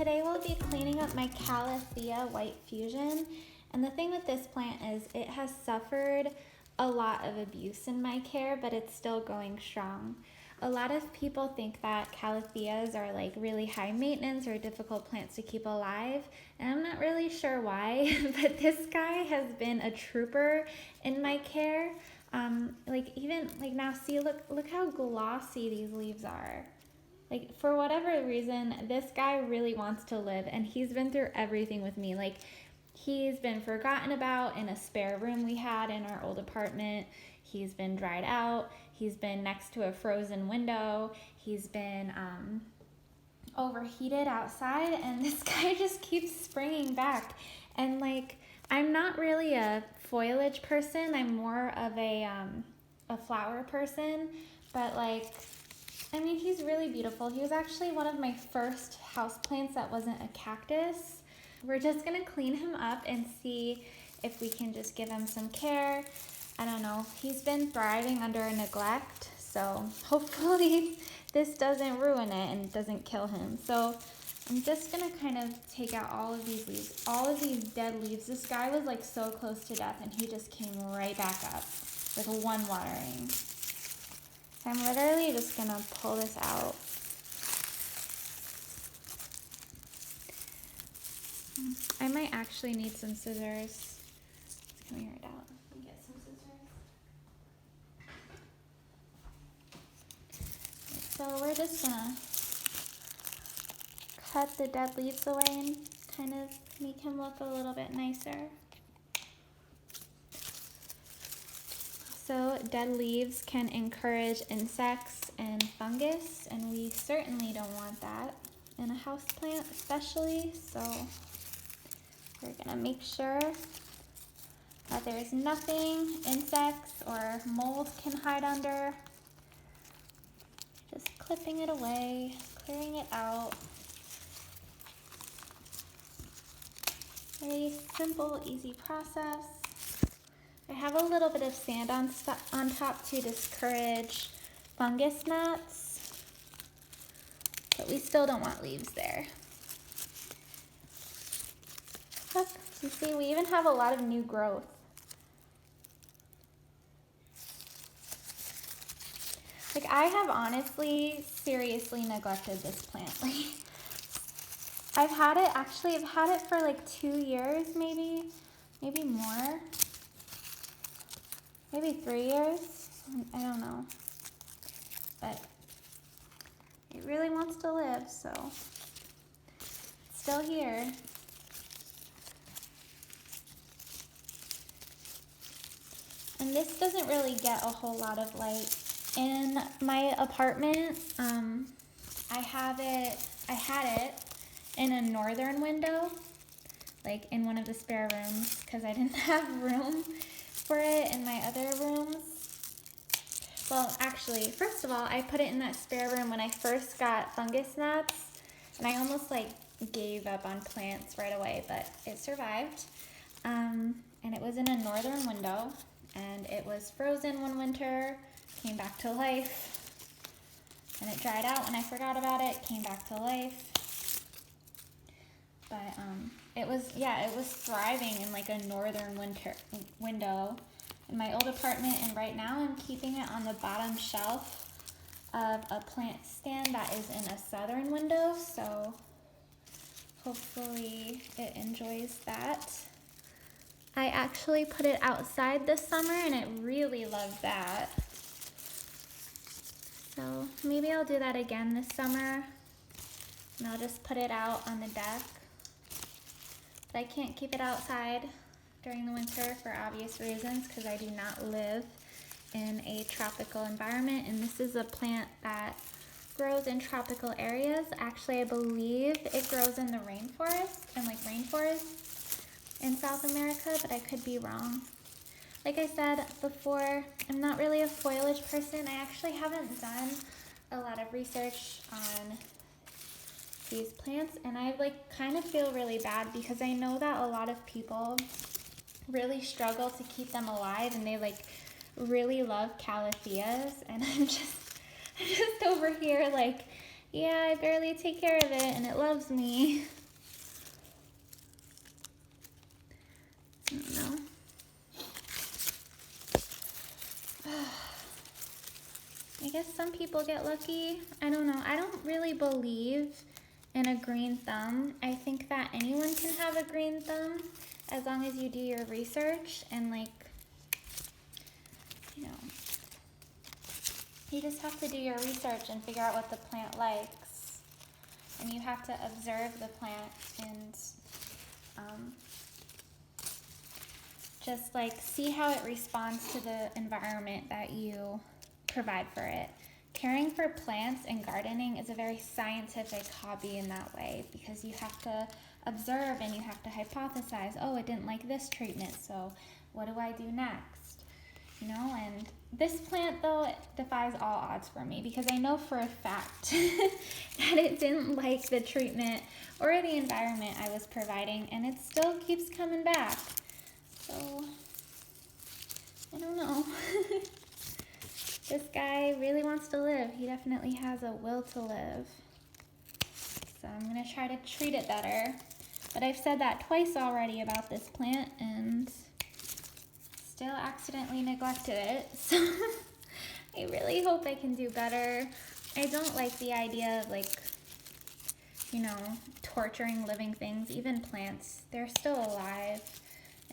today we'll be cleaning up my Calathea White Fusion. And the thing with this plant is it has suffered a lot of abuse in my care, but it's still going strong. A lot of people think that Calatheas are like really high maintenance or difficult plants to keep alive, and I'm not really sure why, but this guy has been a trooper in my care. Like now, see, look how glossy these leaves are. Like, for whatever reason, this guy really wants to live, and he's been through everything with me. Like, he's been forgotten about in a spare room we had in our old apartment. He's been dried out. He's been next to a frozen window. He's been overheated outside, and this guy just keeps springing back. And, like, I'm not really a foliage person. I'm more of a flower person, but, like, I mean, he's really beautiful. He was actually one of my first houseplants that wasn't a cactus. We're just gonna clean him up and see if we can just give him some care. I don't know. He's been thriving under neglect, so hopefully this doesn't ruin it and doesn't kill him. So I'm just gonna kind of take out all of these leaves, all of these dead leaves. This guy was like so close to death and he just came right back up with one watering. I'm literally just gonna pull this out. I might actually need some scissors. Come here, it out. Let me get some scissors. So we're just gonna cut the dead leaves away and kind of make him look a little bit nicer. So dead leaves can encourage insects and fungus, and we certainly don't want that in a houseplant especially. So we're gonna make sure that there's nothing insects or mold can hide under. Just clipping it away, clearing it out. Very simple, easy process. I have a little bit of sand on top to discourage fungus gnats, but we still don't want leaves there. Look, you see, we even have a lot of new growth. Like, I have honestly, seriously neglected this plant. Like, I've had it for like 2 years, maybe more. Maybe 3 years, I don't know, but it really wants to live, so it's still here. And this doesn't really get a whole lot of light. In my apartment, I had it in a northern window, like in one of the spare rooms, because I didn't have room for it in my other rooms. Well, actually, first of all, I put it in that spare room when I first got fungus gnats, and I almost like gave up on plants right away, but it survived. And it was in a northern window, and it was frozen one winter, came back to life, and it dried out when I forgot about it, came back to life. But it was thriving in like a northern window in my old apartment, and right now I'm keeping it on the bottom shelf of a plant stand that is in a southern window, so hopefully it enjoys that. I actually put it outside this summer and it really loved that. So maybe I'll do that again this summer, and I'll just put it out on the deck. But I can't keep it outside during the winter for obvious reasons, because I do not live in a tropical environment, and this is a plant that grows in tropical areas. Actually, I believe it grows in the rainforest, rainforests in South America, but I could be wrong. Like I said before, I'm not really a foliage person. I actually haven't done a lot of research on these plants, and I kind of feel really bad because I know that a lot of people really struggle to keep them alive, and they really love Calatheas, and I'm just over here Yeah, I barely take care of it and it loves me. I don't know. I guess some people get lucky. I don't know. I don't really believe in a green thumb. I think that anyone can have a green thumb as long as you do your research and like, you know, you just have to do your research and figure out what the plant likes. And you have to observe the plant and just like see how it responds to the environment that you provide for it. Caring for plants and gardening is a very scientific hobby in that way because you have to observe and you have to hypothesize, oh, it didn't like this treatment, so what do I do next? You know, and this plant though, it defies all odds for me because I know for a fact that it didn't like the treatment or the environment I was providing, and it still keeps coming back. So, I don't know. This guy really wants to live. He definitely has a will to live. So I'm gonna try to treat it better. But I've said that twice already about this plant and still accidentally neglected it. So I really hope I can do better. I don't like the idea of like, you know, torturing living things, even plants. They're still alive.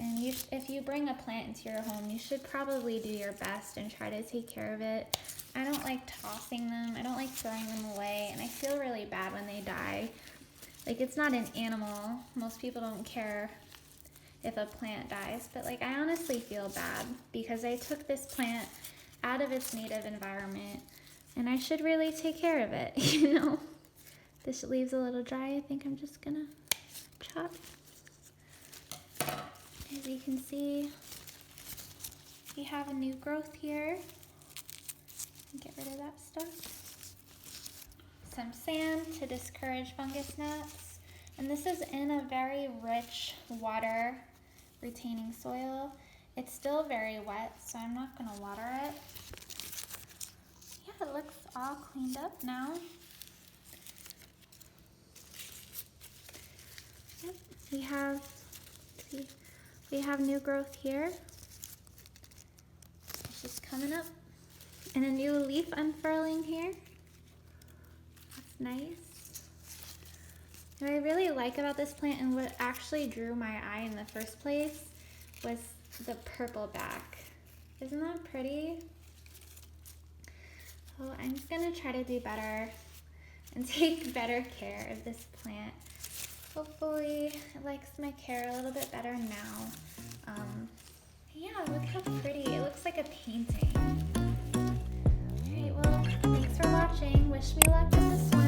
And if you bring a plant into your home, you should probably do your best and try to take care of it. I don't like tossing them. I don't like throwing them away. And I feel really bad when they die. Like, it's not an animal. Most people don't care if a plant dies. But, like, I honestly feel bad because I took this plant out of its native environment. And I should really take care of it, you know? This leaves a little dry. I think I'm just gonna chop. As you can see, we have a new growth here. Get rid of that stuff. Some sand to discourage fungus gnats. And this is in a very rich water retaining soil. It's still very wet, so I'm not gonna water it. Yeah, it looks all cleaned up now. Yep, we have new growth here. It's just coming up. And a new leaf unfurling here. That's nice. What I really like about this plant and what actually drew my eye in the first place was the purple back. Isn't that pretty? So I'm just gonna try to do better and take better care of this plant. Hopefully it likes my care a little bit better now. Yeah, look how pretty. It looks like a painting. Alright, well, thanks for watching. Wish me luck with this one.